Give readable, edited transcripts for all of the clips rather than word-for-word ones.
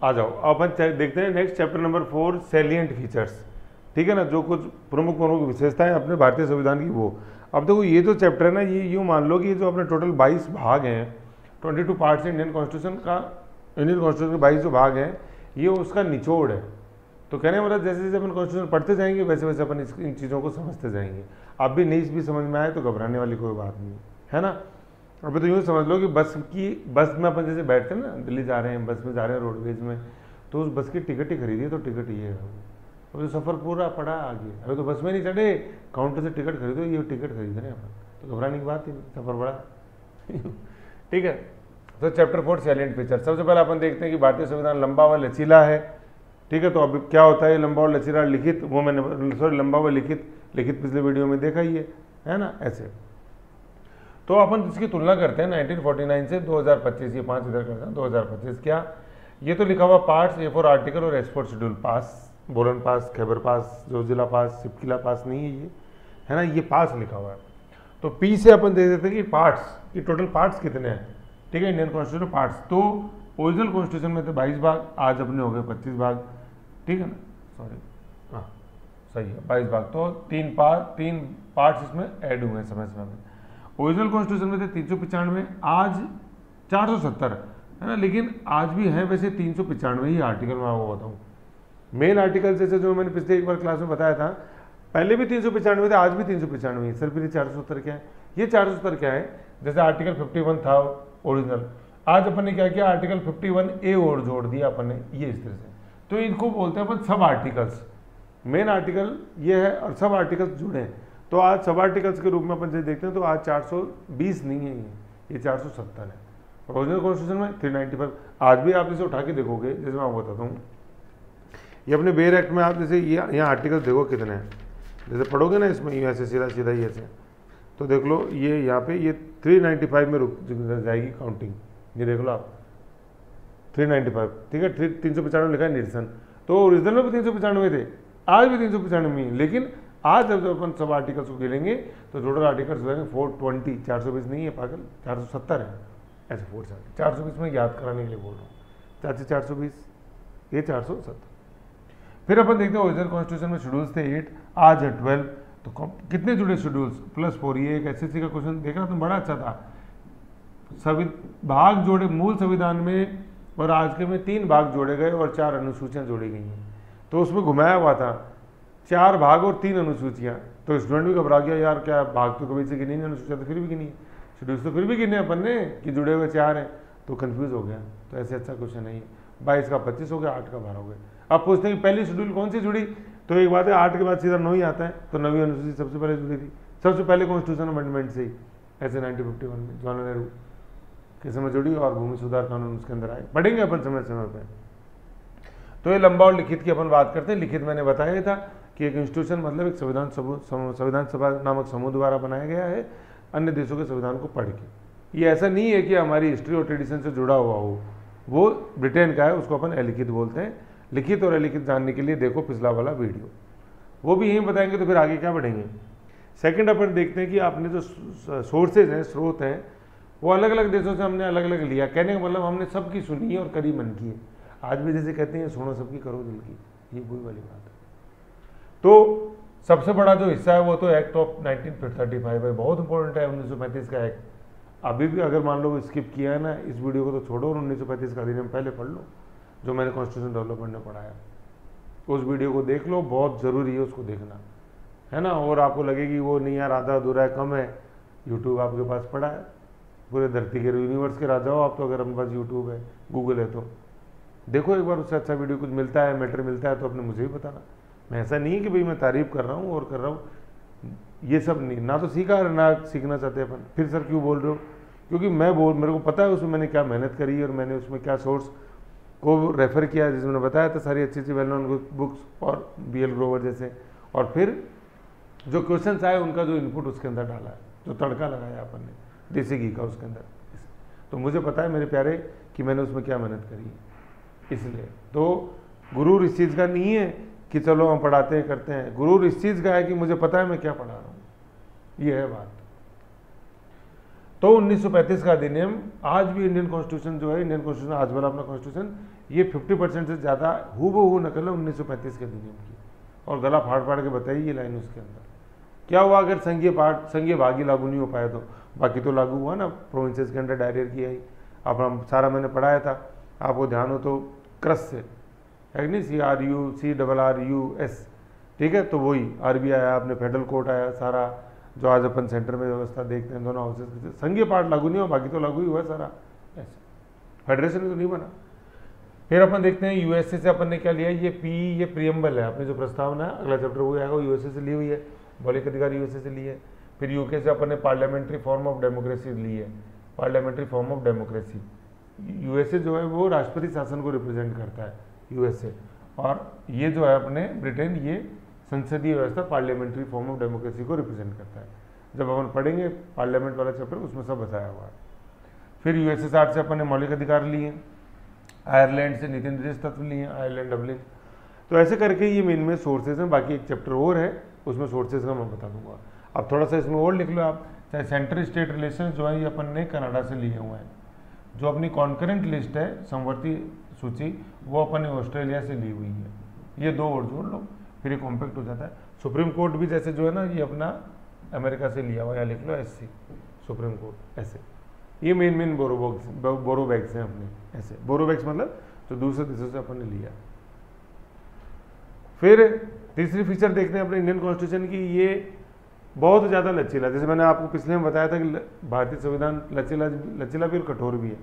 आ जाओ अपन देखते हैं next chapter number 4 salient features, ठीक है ना, जो कुछ प्रमुख प्रमुख विशेषताएं अपने भारतीय संविधान की वो। अब देखो ये जो चैप्टर है ना, ये यूँ मान लो कि जो अपने टोटल 22 भाग हैं, 22 पार्ट्स इंडियन कॉन्स्टिट्यूशन का, इंडियन कॉन्स्टिट्यूशन के 22 जो भाग हैं ये उसका निचोड़ है। तो कहने मतलब जैसे जैसे अपन कॉन्स्टिट्यूशन पढ़ते जाएंगे वैसे वैसे अपन इन चीज़ों को समझते जाएंगे। अब भी नहीं भी समझ में आए तो घबराने वाली कोई बात नहीं है ना। अभी तो यूँ समझ लो कि बस में अपन जैसे बैठते हैं ना, दिल्ली जा रहे हैं, बस में जा रहे हैं रोडवेज में, तो उस बस की टिकट ही खरीदी है, तो टिकट ये है। अब तो सफ़र पूरा पड़ा आगे, अभी तो बस में नहीं चढ़े, काउंटर से टिकट खरीदो, ये टिकट खरीद रहे हैं अपन, तो घबराने की बात ही नहीं, सफ़र बड़ा ठीक है। तो चैप्टर 4 सैलिएंट फीचर, सबसे पहले अपन देखते हैं कि भारतीय संविधान लंबा व लचीला है, ठीक है। तो अब क्या होता है लंबा और लचीला? लिखित, वो मैंने सॉरी लंबा व लिखित पिछले वीडियो में देखा ही है ना, ऐसे। तो अपन इसकी तुलना करते हैं 1949 से 2025, ये 5 इधर करते हैं 2025 क्या, ये तो लिखा हुआ पार्ट्स, A4 आर्टिकल और S4 शेड्यूल पास, बोलन पास, खैबर पास, जोजिला पास, सिपकिला पास नहीं है ये, है ना, ये पास लिखा हुआ है। तो P से अपन देख देते हैं कि पार्ट्स, ये टोटल पार्ट्स कितने हैं, ठीक है, इंडियन कॉन्स्टिट्यूशन पार्ट्स। तो ओरिजिनल कॉन्स्टिट्यूशन में थे 22 भाग, आज अपने हो गए 25 भाग, ठीक है ना, सॉरी हाँ सही है 22 भाग। तो 3 पार्ट्स इसमें ऐड हुए हैं समय समय में। ओरिजिनल कॉन्स्टिट्यूशन में थे 395, आज 470 है ना, लेकिन आज भी हैं वैसे 395 ही आर्टिकल। मैं आपको बताऊँ मेन आर्टिकल जैसे जो मैंने पिछले एक बार क्लास में बताया था, पहले भी 395 थे, आज भी 395 है सर, फिर 470 क्या है? ये 470 क्या है? जैसे आर्टिकल 51 था ओरिजिनल, आज अपन ने क्या किया, आर्टिकल 51A और जोड़ दिया अपन ने, ये इस तरह से। तो इनको बोलते हैं अपन सब आर्टिकल्स, मेन आर्टिकल ये है और सब आर्टिकल्स जुड़े हैं। तो आज सब आर्टिकल्स के रूप में अपन जैसे देखते हैं तो आज 420 नहीं है, ये 470 है। ओरिजिनल कॉन्स्टिट्यूशन में 395। आज भी आप इसे उठा के देखोगे, जैसे मैं आपको बताता हूँ, ये अपने बेयर एक्ट में आप जैसे यहाँ आर्टिकल देखो कितने हैं, जैसे पढ़ोगे ना इसमें ऐसे सीधा सीधा ही ऐसे, तो देख लो ये यहाँ पे ये 395 में रुक जाएगी काउंटिंग, ये देख लो आप 395, ठीक है। 395 लिखा है निरसन, तो ओरिजिनल में भी 395 थे, आज भी 395 ही, लेकिन आज जब अपन सब आर्टिकल्स को गिनेंगे तो टोटल आर्टिकल्स हो जाएंगे 420, 420 नहीं है पागल, 470 है, ऐसे 420 में याद कराने के लिए बोल रहा हूँ, 420 ये 470। फिर अपन देखते हैं ओरिजिनल कॉन्स्टिट्यूशन में शेड्यूल्स थे 8, आज है 12, तो कितने जुड़े शेड्यूल्स +4, ये एक एसएससी का क्वेश्चन देखना तो बड़ा अच्छा था। भाग जोड़े मूल संविधान में और आज के में 3 भाग जोड़े गए और 4 अनुसूचियाँ जोड़ी गई हैं, तो उसमें घुमाया हुआ था 4 भाग और 3 अनुसूचियाँ। तो स्टूडेंट भी घबरा गया, यार क्या भाग तो कभी से गिनी नहीं, अनुसूचियाँ तो फिर भी गिनी है, शेड्यूल्स तो फिर भी गिने अपन ने कि जुड़े हुए 4 हैं, तो कन्फ्यूज़ हो गया। तो ऐसे अच्छा क्वेश्चन नहीं है, 22 का 25 हो गया, 8 का 12 हो गया। अब पूछते हैं कि पहली शेड्यूल कौन सी जुड़ी, तो एक बात है 8 के बाद सीधा 9 ही आता है, तो 9वीं अनुसूची सबसे पहले जुड़ी थी, सबसे पहले कॉन्स्टिट्यूशन अमेंडमेंट से ही, ऐसे 1951 में जवाहरलाल नेहरू के समय जुड़ी और भूमि सुधार कानून उसके अंदर आए, पढ़ेंगे अपन समय समय पर। तो ये लंबा और लिखित की अपन बात करते हैं। लिखित मैंने बताया था कि एक इंस्टीट्यूशन मतलब एक संविधान सभा नामक समूह द्वारा बनाया गया है अन्य देशों के संविधान को पढ़ के। ये ऐसा नहीं है कि हमारी हिस्ट्री और ट्रेडिशन से जुड़ा हुआ हो, वो ब्रिटेन का है, उसको अपन अलिखित बोलते हैं। लिखित और अलिखित जानने के लिए देखो पिछला वाला वीडियो, वो भी यहीं बताएंगे, तो फिर आगे क्या बढ़ेंगे। सेकंड अपन देखते हैं कि आपने जो सोर्सेज हैं, स्रोत हैं, वो अलग अलग देशों से हमने अलग अलग लिया। कहने का मतलब हमने सबकी सुनी है और करी मन की है। आज भी जैसे कहते हैं सुनो सबकी करो दिल की, ये वही वाली बात है। तो सबसे बड़ा जो हिस्सा है वो तो एक्ट ऑफ 1935 है, बहुत इंपॉर्टेंट है 1935 का एक्ट। अभी भी अगर मान लो स्किप किया है ना इस वीडियो को, तो छोड़ो और 1935 का अधिनियम पहले पढ़ लो, जो मैंने कॉन्स्टिट्यूशन डेवलपमेंट में पढ़ाया, उस वीडियो को देख लो, बहुत ज़रूरी है उसको देखना, है ना। और आपको लगेगी वो नहीं यार आधा अधूरा है, कम है, यूट्यूब आपके पास पड़ा है, पूरे धरती के यूनिवर्स के राजा हो आप तो, अगर अपने पास यूट्यूब है, गूगल है, तो देखो एक बार, उससे अच्छा वीडियो कुछ मिलता है, मैटर मिलता है तो अपने मुझे भी बताना। मैं ऐसा नहीं है कि भाई मैं तारीफ कर रहा हूँ और कर रहा हूँ, ये सब नहीं, ना तो सीखा ना सीखना चाहते अपन। फिर सर क्यों बोल रहे हो, क्योंकि मेरे को पता है उसमें मैंने क्या मेहनत करी और मैंने उसमें क्या सोर्स को रेफ़र किया, जिसमें मैंने बताया था सारी अच्छी अच्छी वेल नोन बुक्स और BL ग्रोवर जैसे, और फिर जो क्वेश्चंस आए उनका जो इनपुट उसके अंदर डाला है, जो तड़का लगाया अपन ने देसी घी का उसके अंदर, तो मुझे पता है मेरे प्यारे कि मैंने उसमें क्या मेहनत करी, इसलिए। तो गुरूर इस चीज़ का नहीं है कि चलो हम पढ़ाते हैं करते हैं, गुरूर इस चीज़ का है कि मुझे पता है मैं क्या पढ़ा रहा हूँ, ये है बात। तो 1935 का अधिनियम आज भी इंडियन कॉन्स्टिट्यूशन जो है, इंडियन कॉन्स्टिट्यूशन आज वाला अपना कॉन्स्टिट्यूशन, ये 50% से ज़्यादा हूबहू नकल है 1935 के अधिनियम की। और गला फाड़ फाड़ के बताइए ये लाइन उसके अंदर क्या हुआ अगर संघीय भाग ही लागू नहीं हो पाया तो, बाकी तो लागू हुआ ना, प्रोविंसेस के अंदर डायरियर किया ही। अब सारा मैंने पढ़ाया था, आपको ध्यान हो तो, क्रस से है नहीं, CRUS, ठीक है, तो वही RBI आया, अपने फेडरल कोर्ट आया, सारा जो आज अपन सेंटर में व्यवस्था देखते हैं दोनों हाउसेस, संघीय पार्ट लागू नहीं हुआ, बाकी तो लागू ही हुआ सारा, ऐसे फेडरेशन तो नहीं बना। फिर अपन देखते हैं USA से अपन ने क्या लिया, ये प्रियम्बल है, अपने जो प्रस्तावना है, अगला चैप्टर वो आएगा, USA से ली हुई है, मौलिक अधिकार USA से ली है। फिर UK से अपन ने पार्लियामेंट्री फॉर्म ऑफ डेमोक्रेसी ली है, parliamentary form of democracy. USA जो है वो राष्ट्रपति शासन को रिप्रेजेंट करता है USA, और ये जो है अपने ब्रिटेन, ये संसदीय व्यवस्था पार्लियामेंट्री फॉर्म ऑफ डेमोक्रेसी को रिप्रेजेंट करता है। जब अपन पढ़ेंगे पार्लियामेंट वाला चैप्टर उसमें सब बताया हुआ है। फिर USSR से अपन ने मौलिक अधिकार लिए, आयरलैंड से नीति निर्देश तत्व लिए, आयरलैंड डबलिन। तो ऐसे करके ये मेन में सोर्सेज हैं, बाकी एक चैप्टर और है उसमें सोर्सेज का मैं बता दूंगा। अब थोड़ा सा इसमें और लिख लो आप, चाहे सेंटर स्टेट रिलेशन जो है ये अपन ने कनाडा से लिए हुए हैं, जो अपनी कॉन्करेंट लिस्ट है समवर्ती सूची वो अपन ने ऑस्ट्रेलिया से ली हुई है। ये दो और जोड़ लो फिर ये कॉम्पैक्ट हो जाता है। सुप्रीम कोर्ट भी जैसे जो है ना ये अपना अमेरिका से लिया हुआ, या लिख लो SC सुप्रीम कोर्ट, ऐसे। ये मेन बोरोबैग्स हैं अपने, ऐसे बोरोबैग्स मतलब जो दूसरे देशों से अपन ने लिया। फिर तीसरी फीचर देखते हैं अपने इंडियन कॉन्स्टिट्यूशन की, ये बहुत ज़्यादा लचीला, जैसे मैंने आपको पिछले में बताया था कि भारतीय संविधान लचीला भी और कठोर भी है,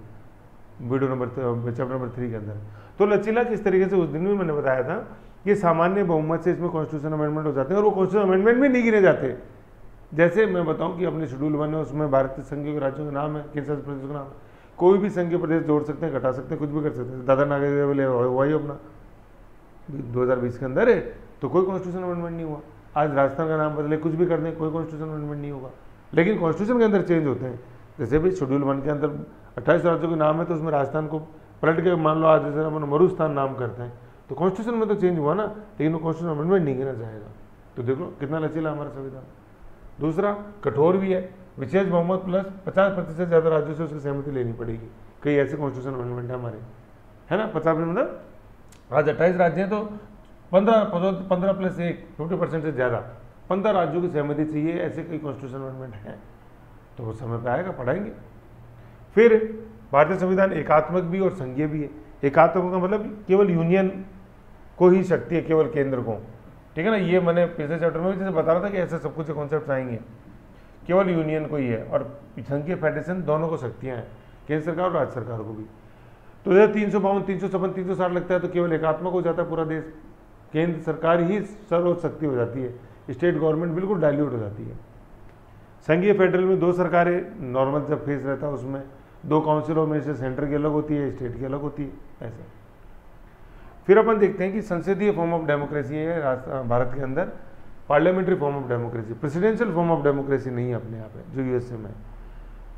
चैप्टर नंबर 3 के अंदर। तो लचीला किस तरीके से, उस दिन भी मैंने बताया था कि सामान्य बहुमत से इसमें कॉन्स्टिट्यूशन अमेंडमेंट हो जाते हैं, और वो कॉन्स्टिट्यूशन अमेंडमेंट भी नहीं गिने जाते। जैसे मैं बताऊं कि अपने शेड्यूल 1 है उसमें भारतीय संघीय राज्यों के नाम है, केंद्र शासित प्रदेशों के नाम है, कोई भी संघीय प्रदेश जोड़ सकते हैं, घटा सकते हैं, कुछ भी कर सकते हैं। दादर नागर हवेली हुआ ही अपना 2020 के अंदर है, तो कोई कॉन्स्टिट्यूशन अमेंडमेंट नहीं हुआ। आज राजस्थान का नाम बदले, कुछ भी कर दें, कोई कॉन्स्टिट्यूशन अमेंडमेंट नहीं होगा। लेकिन कॉन्स्टिट्यूशन के अंदर चेंज होते हैं, जैसे भी शेड्यूल 1 के अंदर 28 राज्यों के नाम है, तो उसमें राजस्थान को पलट के मान लो आज जैसे अपन मरुस्थान नाम करते हैं, तो कॉन्स्टिट्यूशन में तो चेंज हुआ ना, लेकिन वो कॉन्स्टिट्यूशन अमेंडमेंट नहीं गिना जाएगा। तो देखो कितना लचीला हमारा संविधान। दूसरा कठोर भी है, विशेष बहुमत प्लस 50% ज़्यादा राज्यों से उसकी सहमति लेनी पड़ेगी। कई ऐसे कॉन्स्टिट्यूशन अमेंडमेंट है हमारे, है ना, 50 मतलब आज 28 राज्य हैं तो 15 प्लस 1 50% से ज़्यादा 15 राज्यों की सहमति चाहिए, ऐसे कई कॉन्स्टिट्यूशन अमेंडमेंट हैं। तो वो समय पे आएगा, पढ़ाएंगे। फिर भारतीय संविधान एकात्मक भी और संघीय भी है। एकात्मक का मतलब केवल यूनियन को ही शक्ति है, केवल केंद्र को, ठीक है ना। ये मैंने पिछले चैप्टर में भी जैसे बता रहा था कि ऐसे सब कुछ कॉन्सेप्ट आएंगे, केवल यूनियन को ही है, और संघीय फेडरेशन दोनों को शक्तियाँ हैं, केंद्र सरकार और राज्य सरकार को भी। तो जैसे 352, 356, 360 लगता है तो केवल एकात्मक हो जाता है पूरा देश, केंद्र सरकार ही सर्वोच्च शक्ति हो जाती है, स्टेट गवर्नमेंट बिल्कुल डाइल्यूट हो जाती है। संघीय फेडरल में 2 सरकारें नॉर्मल जब फेस रहता है उसमें 2 काउंसिल ऑफ मिनिस्टर, सेंटर की अलग होती है, स्टेट की अलग होती है, ऐसे। फिर अपन देखते हैं कि संसदीय फॉर्म ऑफ डेमोक्रेसी है भारत के अंदर, parliamentary form of democracy, presidential form of democracy नहीं है अपने यहाँ पे, जो USA में है।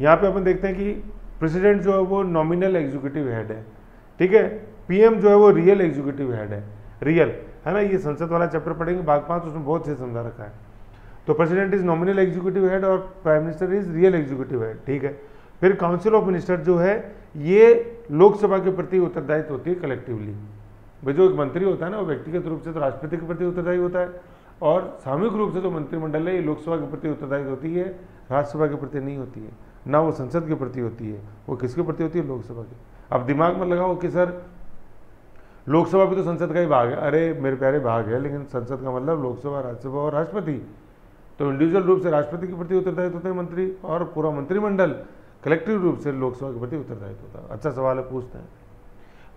यहाँ पे अपन देखते हैं कि प्रेसिडेंट जो है वो नॉमिनल एग्जीक्यूटिव हेड है, ठीक है। PM जो है वो रियल एग्जीक्यूटिव हेड है, रियल, है ना। ये संसद वाला चैप्टर पढ़ेंगे भाग 5, उसमें बहुत से समझा रखा है। तो president is nominal executive head और prime minister is real executive head, ठीक है। फिर काउंसिल ऑफ मिनिस्टर जो है ये लोकसभा के प्रति उत्तरदायित्व होती है कलेक्टिवली। भाई जो एक मंत्री होता है ना वो व्यक्तिगत रूप से तो राष्ट्रपति के प्रति उत्तरदायी होता है, और सामूहिक रूप से जो मंत्रिमंडल है ये लोकसभा के प्रति उत्तरदायी होती है, राज्यसभा के प्रति नहीं होती है, ना वो संसद के प्रति होती है। वो किसके प्रति होती है? लोकसभा की। अब दिमाग में लगाओ कि सर लोकसभा भी तो संसद का ही भाग है, अरे मेरे प्यारे भाग है, लेकिन संसद का मतलब लोकसभा, राज्यसभा और राष्ट्रपति। तो इंडिविजुअल रूप से राष्ट्रपति के प्रति उत्तरदायित्व होते हैं मंत्री, और पूरा मंत्रिमंडल कलेक्टिव रूप से लोकसभा के प्रति उत्तरदायित्व होता है। अच्छा सवाल है, पूछते हैं।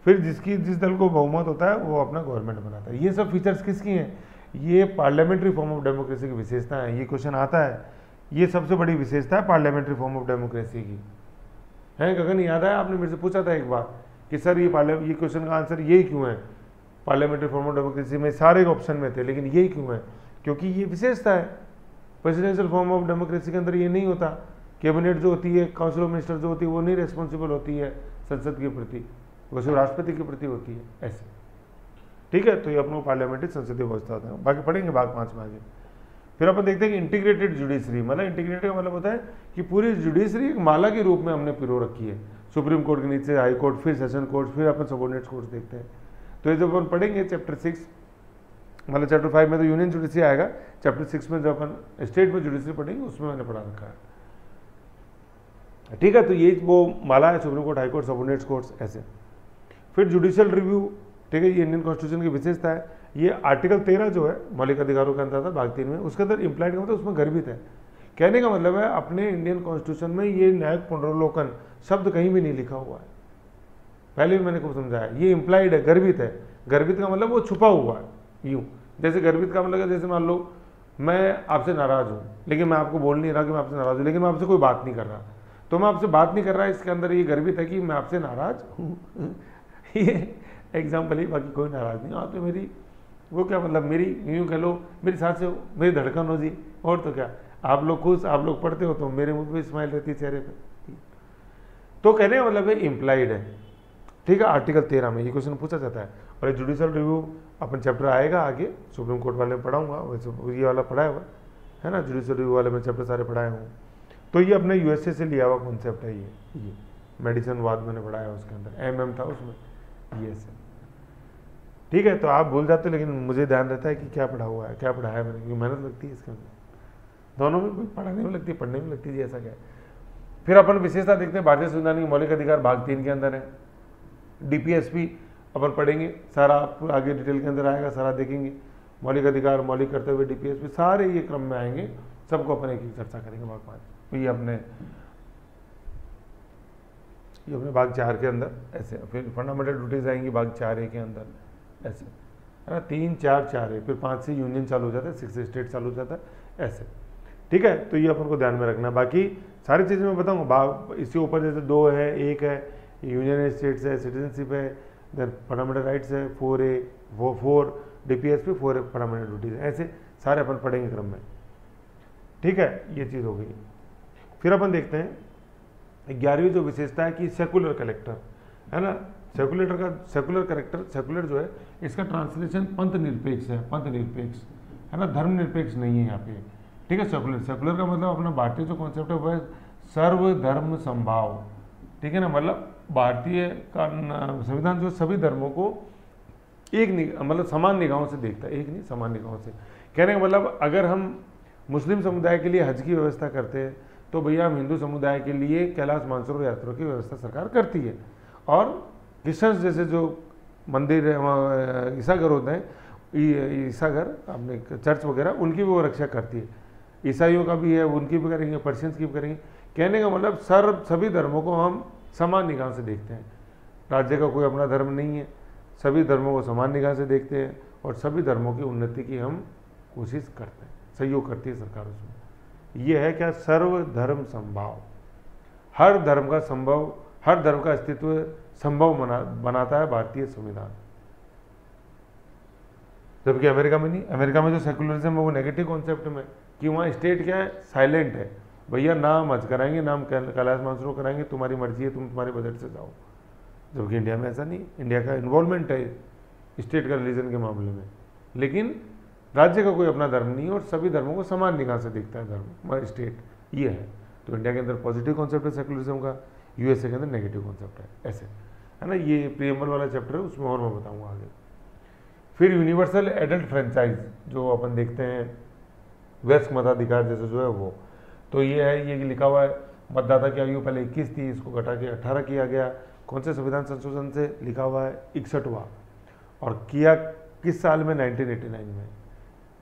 फिर जिस दल को बहुमत होता है वो अपना गवर्नमेंट बनाता है। ये सब फीचर्स किसकी हैं? ये पार्लियामेंट्री फॉर्म ऑफ डेमोक्रेसी की विशेषता है। ये क्वेश्चन आता है, ये सबसे बड़ी विशेषता है पार्लियामेंट्री फॉर्म ऑफ डेमोक्रेसी की, है। गगन याद आया, आपने मेरे से पूछा था एक बार कि सर ये क्वेश्चन का आंसर यही क्यों है? पार्लियामेंट्री फॉर्म ऑफ डेमोक्रेसी में सारे ऑप्शन में थे, लेकिन यही क्यों है? क्योंकि ये विशेषता है। प्रेसिडेंशियल फॉर्म ऑफ डेमोक्रेसी के अंदर ये नहीं होता। कैबिनेट जो होती है, काउंसिल ऑफ मिनिस्टर जो होती है, वो नहीं रिस्पॉन्सिबल होती है संसद के प्रति, वो सिर्फ राष्ट्रपति के प्रति होती है, ऐसे, ठीक है। तो ये अपनों पार्लियामेंट्री संसदीय व्यवस्था होता है। बाकी पढ़ेंगे भाग 5 में आगे। फिर अपन देखते हैं कि इंटीग्रेटेड जुडिशरी, मतलब इंटीग्रेटेड का मतलब होता है कि पूरी जुडिशरी एक माला के रूप में हमने पिरो रखी है, सुप्रीम कोर्ट के नीचे हाई कोर्ट, फिर सेशन कोर्ट, फिर अपन सबऑर्डिनेट कोर्ट देखते हैं। तो ये जब अपन पढ़ेंगे चैप्टर 6, मतलब चैप्टर 5 में तो यूनियन जुडिशरी आएगा, चैप्टर 6 में जो अपन स्टेट में जुडिशरी पढ़ेंगे उसमें मैंने पढ़ा रखा है, ठीक है। तो ये वो माला है, supreme court, high court, subordinate courts, ऐसे। फिर जुडिशियल रिव्यू, ठीक है, ये इंडियन कॉन्स्टिट्यूशन की विशेषता है। ये आर्टिकल 13 जो है मौलिक अधिकारों के अंतर्गत भाग 3 में, उसके अंदर इम्प्लाइड का मतलब उसमें गर्भित है। कहने का मतलब है अपने इंडियन कॉन्स्टिट्यूशन में ये न्यायिक पुनर्वलोकन शब्द कहीं भी नहीं लिखा हुआ है, पहले भी मैंने खूब समझाया। ये इम्प्लाइड है, गर्भित है। गर्भित का मतलब वो छुपा हुआ है, यूँ जैसे गर्भित का मतलब जैसे मान लो मैं आपसे नाराज हूँ, लेकिन मैं आपको बोल नहीं रहा कि मैं आपसे नाराज हूँ, लेकिन मैं आपसे कोई बात नहीं कर रहा, तो मैं आपसे बात नहीं कर रहा, इसके अंदर ये गर्भित है कि मैं आपसे नाराज हूँ। ये एग्जाम्पल ही, बाकी कोई नाराज नहीं। हाँ तो मेरी वो क्या मतलब, मेरी यूँ कह लो मेरी साथ से मेरी धड़कन हो जी, और तो क्या, आप लोग खुश, आप लोग पढ़ते हो तो मेरे मुंह पे स्माइल रहती है चेहरे पे। तो कहने का मतलब है इम्प्लाइड है, ठीक है, आर्टिकल 13 में ये क्वेश्चन पूछा जाता है। और ये जुडिशियल रिव्यू अपन चैप्टर आएगा आगे, सुप्रीम कोर्ट वाले में पढ़ाऊंगा, वैसे ये वाला पढ़ाया हुआ है ना, जुडिशियल रिव्यू वाले में चैप्टर सारे पढ़ाए हूँ। तो ये अपने यूएसए से लिया हुआ कॉन्सेप्ट है, ये मेडिसिन वाद मैंने पढ़ाया उसके अंदर, एमएम था उसमें, ये से, ठीक है। तो आप भूल जाते हो, लेकिन मुझे ध्यान रहता है कि क्या पढ़ा हुआ है, क्या पढ़ाया है मैंने, क्योंकि मेहनत लगती है इसके अंदर, दोनों में, पढ़ाने में लगती है, पढ़ने में लगती है, ऐसा क्या है। फिर अपन विशेषता देखते हैं भारतीय संविधान की मौलिक अधिकार भाग 3 के अंदर है। डीपीएसपी अपन पढ़ेंगे, सारा आगे डिटेल के अंदर आएगा, सारा देखेंगे। मौलिक अधिकार, मौलिक कर्तव्य, डीपीएसपी, सारे ये क्रम में आएंगे, सबको अपन एक एक चर्चा करेंगे भाग 5। ये अपने भाग 4 के अंदर ऐसे। फिर फंडामेंटल ड्यूटीज आएंगी भाग 4A के अंदर, ऐसे है ना, 3, 4, 4A, फिर 5 से यूनियन चालू हो जाता है, 6 से स्टेट चालू हो जाता है, ऐसे, ठीक है। तो ये अपन को ध्यान में रखना। बाकी सारी चीज़ें मैं बताऊँगा भाग, इसके ऊपर जैसे 2 है, 1 है, यूनियन स्टेट्स है, सिटीजनशिप है, देन फंडामेंटल राइट्स है, 4A, वो 4 डीपीएसपी, 4 फंडामेंटल ड्यूटीज, ऐसे सारे अपन पढ़ेंगे क्रम में, ठीक है। ये चीज़ हो गई। फिर अपन देखते हैं 11वीं जो विशेषता है कि सेकुलर कलेक्टर, है ना, सेकुलेटर का सेकुलर करेक्टर, सेकुलर जो है इसका ट्रांसलेशन पंथ निरपेक्ष है, पंथ निरपेक्ष है ना, धर्म निरपेक्ष नहीं है यहाँ पे, ठीक है। सेकुलर, सेकुलर का मतलब अपना भारतीय जो कॉन्सेप्ट है वह सर्वधर्म समभाव, ठीक है ना, मतलब भारतीय का संविधान जो सभी धर्मों को एक मतलब समान निगाहों से देखता है, एक नहीं समान निगाहों से। कहने का मतलब अगर हम मुस्लिम समुदाय के लिए हज की व्यवस्था करते हैं तो भैया हम हिंदू समुदाय के लिए कैलाश मानसरोवर यात्रा की व्यवस्था सरकार करती है। और क्रिश्चियंस जैसे जो मंदिर ईसाघर होते हैं, ईसाघर अपने चर्च वगैरह, उनकी भी वो रक्षा करती है। ईसाइयों का भी है, उनकी भी करेंगे, पर्शियंस की भी करेंगे। कहने का मतलब सभी धर्मों को हम समान निगाह से देखते हैं, राज्य का कोई अपना धर्म नहीं है, सभी धर्मों को समान निगाह से देखते हैं और सभी धर्मों की उन्नति की हम कोशिश करते हैं, सहयोग करती है सरकार उसमें। ये है क्या, सर्वधर्म संभाव, हर धर्म का संभव, हर धर्म का अस्तित्व संभव बनाता है भारतीय संविधान। जबकि अमेरिका में नहीं, अमेरिका में जो सेकुलरिज्म है वो नेगेटिव कॉन्सेप्ट में, कि वहाँ स्टेट क्या है, साइलेंट है, भैया नाम हज कराएंगे, नाम कैलाश मानसरोवर कराएंगे, तुम्हारी मर्जी है, तुम तुम्हारे बजट से जाओ। जबकि इंडिया में ऐसा नहीं, इंडिया का इन्वॉल्वमेंट है स्टेट का रिलीजन के मामले में, लेकिन राज्य का कोई अपना धर्म नहीं है और सभी धर्मों को समान निगाह से देखता है धर्म स्टेट, ये है। तो इंडिया के अंदर पॉजिटिव कॉन्सेप्ट है सेकुलरिज्म का, यूएसए के अंदर नेगेटिव कॉन्सेप्ट है, ऐसे है ना। ये प्रीएम्बल वाला चैप्टर है, उसमें और मैं बताऊंगा आगे। फिर यूनिवर्सल एडल्ट फ्रेंचाइज जो अपन देखते हैं, वयस्क मताधिकार जैसे जो है वो, तो ये है, ये लिखा हुआ है मतदाता की आयु पहले 21 थी, इसको घटा के 18 किया गया। कौन से संविधान संशोधन से लिखा हुआ है, 61वां, और किया किस साल में, 1989 में,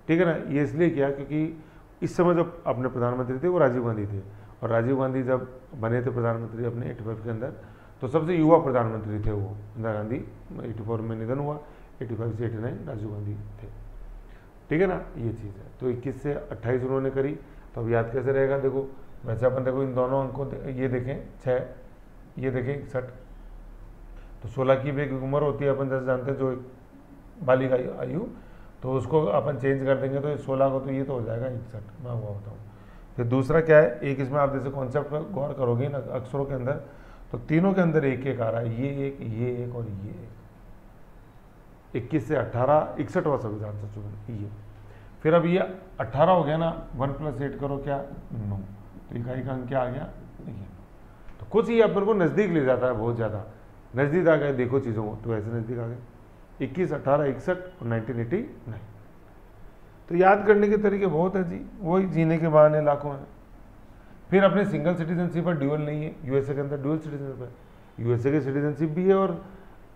ठीक है ना। ये इसलिए किया क्योंकि इस समय जो अपने प्रधानमंत्री थे वो राजीव गांधी थे, और राजीव गांधी जब बने थे प्रधानमंत्री अपने 85 के अंदर, तो सबसे युवा प्रधानमंत्री थे वो, इंदिरा गांधी 84 में निधन हुआ, 85 से 89 राजीव गांधी थे, ठीक है ना। ये चीज़ है। तो 21 से 28 उन्होंने करी, तो अब याद कैसे रहेगा, देखो वैसे अपन देखो इन दोनों अंकों, ये देखें 6, ये देखें 61, तो 16 की भी एक उम्र होती है, अपन जैसे जानते हैं जो बालिका आयु, तो उसको अपन चेंज कर देंगे तो 16 को, तो ये तो हो जाएगा 61, मैं हुआ बताऊँ। फिर दूसरा क्या है, एक इसमें आप जैसे कॉन्सेप्ट पर गौर करोगे ना अक्षरों के अंदर, तो तीनों के अंदर एक एक आ रहा है, ये एक, ये एक और ये एक। 21 से 18 61वां संविधान संशोधन ये। फिर अब ये 18 हो गया ना, 1 + 8 करो क्या 9, तो इकाई का अंक क्या आ गया देखिए। तो कुछ ये अपन को नज़दीक ले जाता है, बहुत ज़्यादा नज़दीक आ गए देखो चीज़ों को, तो ऐसे नज़दीक आ गए 21, 18, 61 और 1989। तो याद करने के तरीके बहुत है जी, वही जीने के बहाने लाखों हैं। फिर अपने सिंगल सिटीजनशिप पर ड्यूअल नहीं है, यूएसए के अंदर ड्यूअल सिटीजनशिप है, यूएसए की सिटीजनशिप भी है और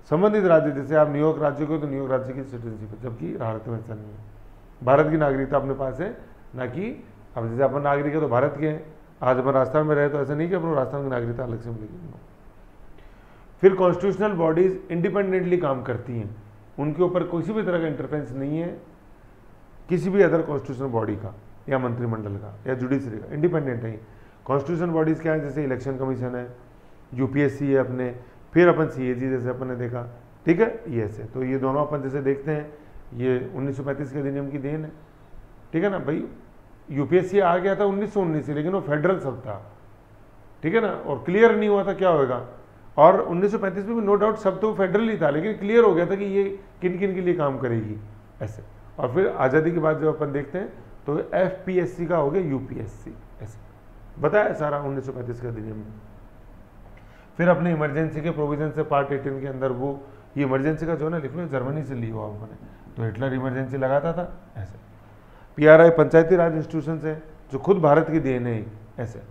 संबंधित राज्य जैसे आप न्यूयॉर्क राज्य को तो न्यूयॉर्क राज्य की सिटीजनशिप है, जबकि भारत में ऐसा नहीं है। भारत की नागरिकता अपने पास है, ना कि अब जैसे अपन नागरिक है तो भारत के हैं, आज अपन राजस्थान में रहे तो ऐसा नहीं कि अपन राजस्थान की नागरिकता अलग से मिलेगी। फिर कॉन्स्टिट्यूशनल बॉडीज इंडिपेंडेंटली काम करती हैं, उनके ऊपर किसी भी तरह का इंटरफेरेंस नहीं है किसी भी अदर कॉन्स्टिट्यूशनल बॉडी का या मंत्रिमंडल का या जुडिशरी का, इंडिपेंडेंट है। कॉन्स्टिट्यूशनल बॉडीज़ क्या है, जैसे इलेक्शन कमीशन है, यूपीएससी है अपने, फिर अपन सीएजी जैसे अपन ने देखा, ठीक है, ये ऐसे। तो ये दोनों अपन जैसे देखते हैं, ये 1935 के अधिनियम की देन है, ठीक है ना भाई। यूपीएससी आ गया था 1919 से, लेकिन वो फेडरल सब था, ठीक है ना, और क्लियर नहीं हुआ था क्या होगा। और 1935 में भी नो डाउट सब तो फेडरल ही था, लेकिन क्लियर हो गया था कि ये किन किन के लिए काम करेगी ऐसे। और फिर आज़ादी के बाद जब अपन देखते हैं तो एफपीएससी का हो गया यूपीएससी, ऐसे बताया सारा 1935 के अधिनियम में। फिर अपने इमरजेंसी के प्रोविजन से पार्ट 18 के अंदर वो ये इमरजेंसी का जो है ना लिख लो, जर्मनी से लिया हुआ उन्होंने, तो हिटलर इमरजेंसी लगाता था ऐसे। पीआरआई पंचायती राज इंस्टीट्यूशन है जो खुद भारत की देन है ऐसे।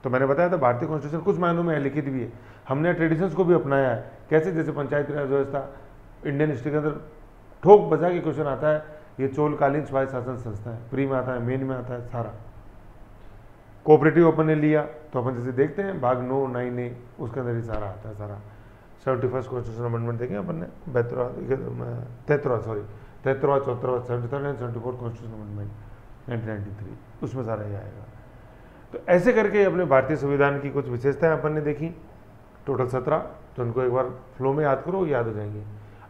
तो मैंने बताया था भारतीय कॉन्स्टिट्यूशन कुछ मायनों में लिखित भी है, हमने ट्रेडिशंस को भी अपनाया है। कैसे, जैसे पंचायती राज व्यवस्था इंडियन हिस्ट्री के अंदर ठोक बजा के क्वेश्चन आता है, ये चोलकालीन स्वायत्त शासन संस्था है, प्री में आता है, मेन में आता है सारा। कोऑपरेटिव अपन ने लिया तो अपन जैसे देखते हैं भाग 9, 9A उसके अंदर ही सारा आता है सारा। 71 कॉन्स्टिट्यूशन अमेंडमेंट देखें अपन ने, 73, 74, 73 एंड 74 कॉन्स्टिट्यूशन अमेंडमेंट 1993, उसमें सारा ही आएगा। तो ऐसे करके अपने भारतीय संविधान की कुछ विशेषताएं अपन ने देखी, टोटल 17, तो उनको एक बार फ्लो में याद करो, याद हो जाएंगे।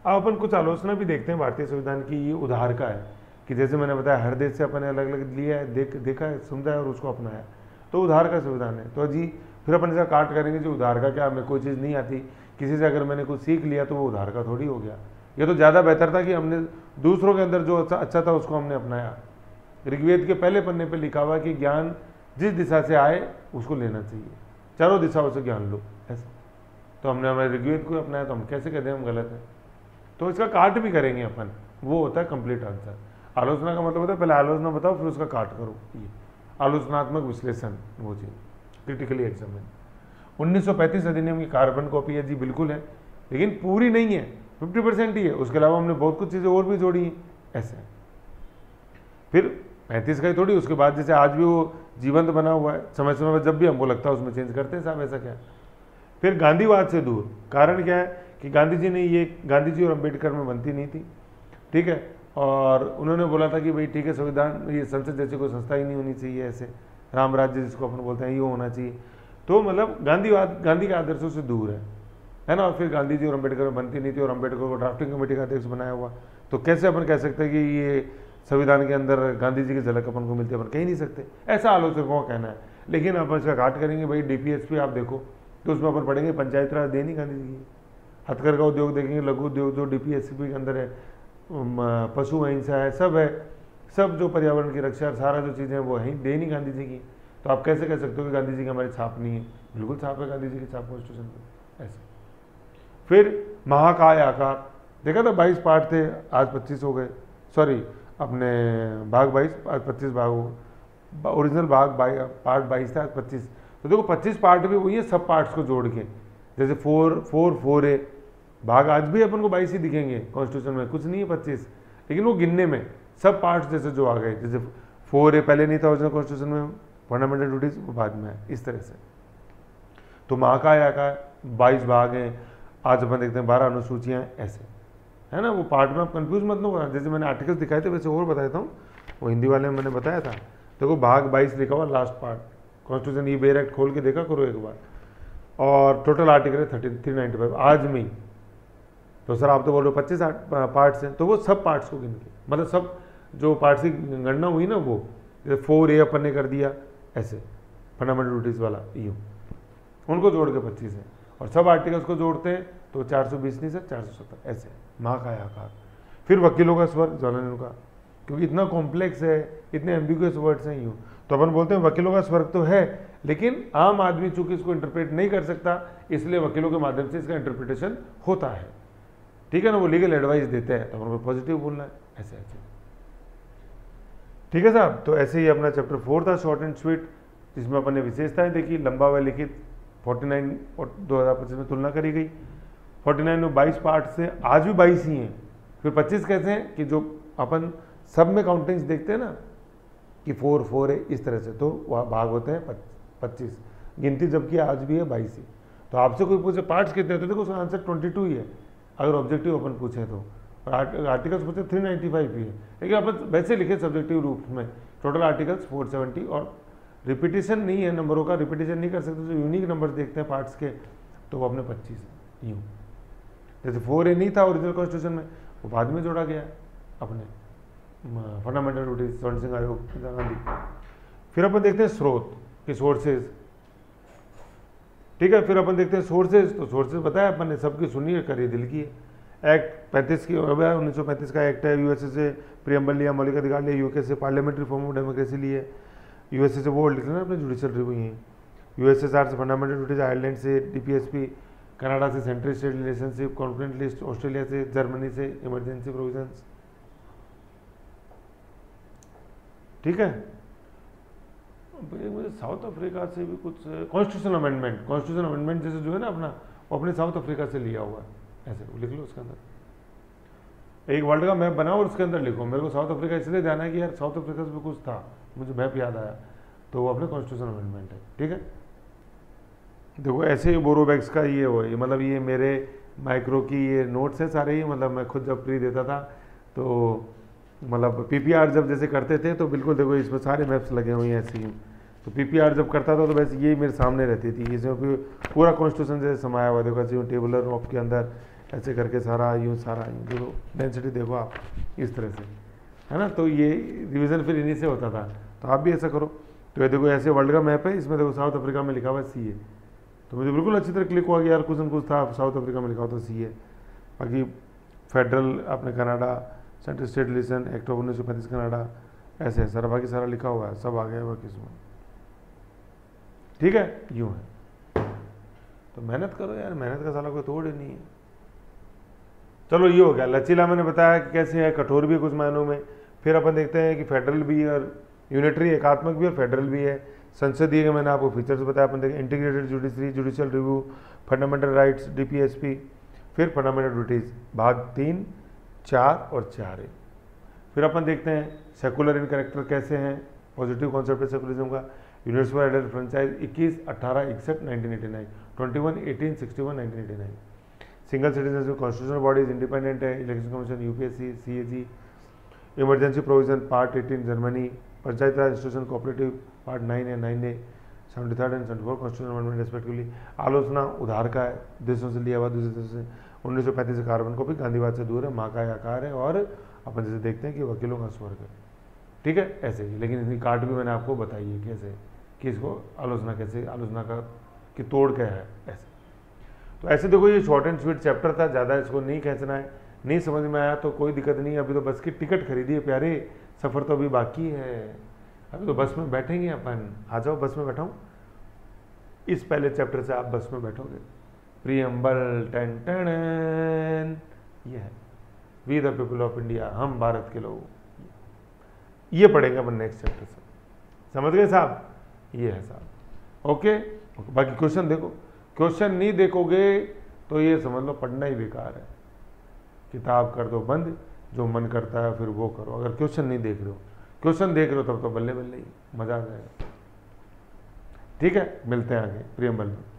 अब अपन कुछ आलोचना भी देखते हैं भारतीय संविधान की। ये उधार का है कि जैसे मैंने बताया हर देश से अपन ने अलग अलग लिया है, देखा है, समझा है और उसको अपनाया, तो उधार का संविधान है। तो जी फिर अपन इसका काट करेंगे जो उधार का क्या, हमें कोई चीज़ नहीं आती, किसी से अगर मैंने कुछ सीख लिया तो वो उधार का थोड़ी हो गया। ये तो ज़्यादा बेहतर था कि हमने दूसरों के अंदर जो अच्छा था उसको हमने अपनाया। ऋग्वेद के पहले पन्ने पर लिखा हुआ कि ज्ञान जिस दिशा से आए उसको लेना चाहिए, चारों दिशाओं से ज्ञान लो ऐसा। तो हमने हमारे ऋग्वेद को अपनाया, तो हम कैसे कहते हैं हम गलत हैं। तो इसका काट भी करेंगे अपन, वो होता है कंप्लीट आंसर। आलोचना का मतलब होता है पहले आलोचना बताओ फिर उसका काट करो, ये आलोचनात्मक विश्लेषण वो चीज़, क्रिटिकली एग्जामिन। 1935 अधिनियम की कार्बन कॉपी है जी, बिल्कुल है, लेकिन पूरी नहीं है, 50% ही है। उसके अलावा हमने बहुत कुछ चीज़ें और भी जोड़ी हैं ऐसे। फिर 35 का ही थोड़ी, उसके बाद जैसे आज भी वो जीवंत बना हुआ है, समय समय पर जब भी हमको लगता है उसमें चेंज करते हैं साहब, ऐसा क्या। फिर गांधीवाद से दूर, कारण क्या है कि गांधी जी ने ये, गांधी जी और अम्बेडकर में बनती नहीं थी, ठीक है, और उन्होंने बोला था कि भाई ठीक है संविधान, ये संसद जैसी कोई संस्था ही नहीं होनी चाहिए, ऐसे राम राज्य जिसको अपन बोलते हैं ये होना चाहिए। तो मतलब गांधीवाद गांधी के आदर्शों से दूर है ना। और फिर गांधी जी और अम्बेडकर में बनती नहीं थी और अम्बेडकर को ड्राफ्टिंग कमेटी का अध्यक्ष बनाया हुआ, तो कैसे अपन कह सकते हैं कि ये संविधान के अंदर गांधी जी की झलक अपन को मिलती है, अपन कह ही नहीं सकते, ऐसा आलोचकों का कहना है। लेकिन अपन इसका काट करेंगे भाई, डीपीएसपी आप देखो तो उसमें अपन पढ़ेंगे पंचायत राज देनी गांधी जी की, हथकरघा उद्योग देखेंगे, लघु उद्योग जो डीपीएसपी के अंदर है, पशु अहिंसा है, सब है, सब जो पर्यावरण की रक्षा सारा जो चीज़ें हैं वो है देनी गांधी जी की। तो आप कैसे कह सकते हो कि गांधी जी की हमारी छाप नहीं है, बिल्कुल छाप है गांधी जी की छाप कॉन्स्टिट्यूशन पर ऐसे। फिर महाकाय आकार देखा था, 22 पार्ट थे, आज 25 हो गए, सॉरी अपने भाग 22, आज 25 भाग हो, ओरिजिनल भाग पार्ट 22 था, आज 25। तो देखो 25 पार्ट भी वही है सब पार्ट्स को जोड़ के, जैसे 4 भाग आज भी अपन को 22 ही दिखेंगे कॉन्स्टिट्यूशन में, कुछ नहीं है 25, लेकिन वो गिनने में सब पार्ट्स जैसे जो आ गए, जैसे 4A पहले नहीं था ओरिजिनल कॉन्स्टिट्यूशन में, फंडामेंटल ड्यूटीज बाद में है, इस तरह से। तो महाकाय आकार 22 भाग हैं, आज अपन देखते हैं 12 अनुसूचियाँ ऐसे, है ना। वो पार्ट में आप कंफ्यूज मत ना, जैसे मैंने आर्टिकल्स दिखाए थे वैसे और बताता हूँ, वो हिंदी वाले में मैंने बताया था। देखो भाग 22 लिखा हुआ लास्ट पार्ट कॉन्स्टिट्यूशन, ये बेयर एक्ट खोल के देखा करो एक बार, और टोटल आर्टिकल है 395 आज में ही। तो सर आप तो बोल रहे हो 25 पार्ट्स हैं, तो वो सब पार्ट्स को गिन के, मतलब सब जो पार्ट्स की गणना हुई ना, वो जैसे 4A अपन ने कर दिया ऐसे, फंडामेंटल ड्यूटीज वाला यूँ, उनको जोड़ के 25 है, और सब आर्टिकल्स को जोड़ते हैं तो 420 नहीं सर 470 ऐसे महाकाय आकार। फिर वकीलों का स्वर ज्वालानी का, क्योंकि इतना कॉम्प्लेक्स है, इतने एम्बिगुअस वर्ड्स हैं यूँ। तो अपन बोलते हैं वकीलों का स्वर्ग तो है, लेकिन आम आदमी चूंकि इसको इंटरप्रेट नहीं कर सकता, इसलिए वकीलों के माध्यम से इसका इंटरप्रिटेशन होता है। ठीक है ना, वो लीगल एडवाइस देते हैं, तो अपन को पॉजिटिव बोलना है, ऐसे ऐसे। ठीक है साहब, तो ऐसे ही अपना चैप्टर 4 था, शॉर्ट एंड स्वीट, जिसमें अपन ने विशेषताएं देखी, लंबा व लिखित 49 और 2025 में तुलना करी गई। 49 में 22 पार्ट से आज भी 22 ही हैं। फिर 25 कैसे हैं कि जो अपन सब में काउंटिंग्स देखते हैं ना कि 4 4 है इस तरह से, तो वह भाग होते हैं 25, गिनती जबकि आज भी है 22 ही। तो आपसे कोई पूछे पार्ट्स कितने होते हैं, देखो उसका आंसर 22 ही है अगर ऑब्जेक्टिव अपन पूछे तो, और आर्टिकल्स पूछे 395 ही है। लेकिन अपन वैसे लिखे सब्जेक्टिव रूप में, टोटल आर्टिकल्स 470, और रिपीटिशन नहीं है नंबरों का, रिपीटिशन नहीं कर सकते, जो यूनिक नंबर देखते हैं पार्ट्स के, तो वो अपने 25 है यूँ। जैसे 4A नहीं था ओरिजिनल कॉन्स्टिट्यूशन में, वो बाद में जोड़ा गया अपने फंडामेंटल ड्यूटीज, स्वर्ण सिंह आयोग, इंदिरा गांधी। फिर अपन देखते हैं स्रोत के सोर्सेज। ठीक है, फिर अपन देखते हैं सोर्सेज, तो सोर्सेज बताया अपन ने, सबकी सुनी है, करी दिल की है। एक्ट 35 की 1935 का एक्ट है, यूएसए से प्रियम्बल लिया, मौलिक अधिकार लिया, यूके से पार्लियामेंट्री फॉर्म ऑफ डेमोक्रेसी लिए, यूएसए से वो लिखना अपने जुडिशियल रिव्यू ही, यूएसएसआर से फंडामेंटल ड्यूटीज, आयरलैंड से डीपीएसपी, कनाडा से central state relationship, concurrent list, Australia से, जर्मनी से इमरजेंसी प्रोविजंस। ठीक है, मुझे साउथ अफ्रीका से भी कुछ कॉन्स्टिट्यूशन अमेंडमेंट जैसे जो है ना अपना, वो अपने साउथ अफ्रीका से लिया हुआ है, ऐसे लिख लो उसके अंदर। एक वर्ल्ड का मैप बनाओ और उसके अंदर लिखो। मेरे को साउथ अफ्रीका इसलिए ध्यान है कि यार साउथ अफ्रीका से भी कुछ था, मुझे मैप याद आया, तो वो अपने कॉन्स्टिट्यूशन अमेंडमेंट है। ठीक है, देखो ऐसे ही बोरोबैक्स का ये हो, ये मतलब ये मेरे माइक्रो की ये नोट्स हैं सारे ही, मतलब मैं खुद जब प्री देता था तो मतलब पीपीआर जब जैसे करते थे तो बिल्कुल देखो इसमें सारे मैप्स लगे हुए हैं ऐसे ही। तो पीपीआर जब करता था तो वैसे ये मेरे सामने रहती थी, इसमें पूरा कॉन्स्टिट्यूशन जैसे समाया हुआ, देखो ऐसे टेबुलर ऑफ के अंदर ऐसे करके सारा यूँ देखो डेंसिटी देखो आप इस तरह से, है ना। तो ये रिवीजन फिर इन्हीं से होता था, तो आप भी ऐसा करो। तो ये देखो ऐसे वर्ल्ड का मैप है, इसमें देखो साउथ अफ्रीका में लिखा हुआ सी है, तो मुझे बिल्कुल अच्छी तरह क्लिक हुआ कि यार कुछ न कुछ था, साउथ अफ्रीका में लिखा हुआ तो सी है। बाकी फेडरल अपने Canada, central state relation act of 1935 Canada, ऐसे सारा बाकी सारा लिखा हुआ है, सब आ गया हुआ किसमें। ठीक है, यूँ है, तो मेहनत करो यार, मेहनत का साला कोई तोड़ ही नहीं है। चलो ये हो गया लचीला, मैंने बताया कि कैसे है, कठोर भी है कुछ मायनों में। फिर अपन देखते हैं कि फेडरल भी और यूनिटरी, एकात्मक भी और फेडरल भी है। संसदीय के मैंने आपको फीचर्स बताया। अपन देखें integrated judiciary, judicial review, fundamental rights, DPSP, फिर फंडामेंटल ड्यूटीज, भाग 3, 4 और 4 है। फिर अपन देखते हैं सेकुलर इन करेक्टर कैसे हैं, पॉजिटिव कॉन्सेप्ट है सेकुलरिज्म का। यूनिवर्सल एडेड franchise 21, 18, 61, 1989, 21, 18, 61, 1989। Single citizenship constitutional bodies independent है, election commission, UPSC, CAG. Emergency provision part 18 Germany, panchayat raj institution cooperative part 9 है, 9A, 73 and 74 constitutional amendment respectively. आलोचना उधार का है, देशों से लिया हुआ, दूसरे देशों से। 1935 से कार्बन कॉपी, गांधीवाद से दूर है, माँ का आकार है, और अपन जैसे देखते हैं कि वकीलों का स्वर्ग है। ठीक है, ऐसे ही, लेकिन इसकी काट भी मैंने आपको बताई है कैसे, कि इसको आलोचना कैसे, आलोचना का कि तोड़ क्या है, ऐसे। तो ऐसे देखो ये शॉर्ट एंड स्वीट चैप्टर था, ज़्यादा इसको नहीं खींचना है। नहीं समझ में आया तो कोई दिक्कत नहीं, अभी तो बस की टिकट खरीदी है प्यारे, सफ़र तो अभी बाकी है, अभी तो बस में बैठेंगे अपन। आ जाओ बस में बैठाऊँ, इस पहले चैप्टर से आप बस में बैठोगे। प्रियम्बल टन टन, ये है we the people of India, हम भारत के लोग, ये पढ़ेंगे अपन नेक्स्ट चैप्टर से। समझ गए साहब, ये है साहब। ओके, बाकी क्वेश्चन देखो, क्वेश्चन नहीं देखोगे तो ये समझ लो पढ़ना ही बेकार है। किताब कर दो बंद, जो मन करता है फिर वो करो। अगर क्वेश्चन नहीं देख रहे हो, क्वेश्चन देख रहे हो तब तो बल्ले बल्ले ही मजा आ जाएगा। ठीक है, मिलते हैं आगे प्रियम्बल में।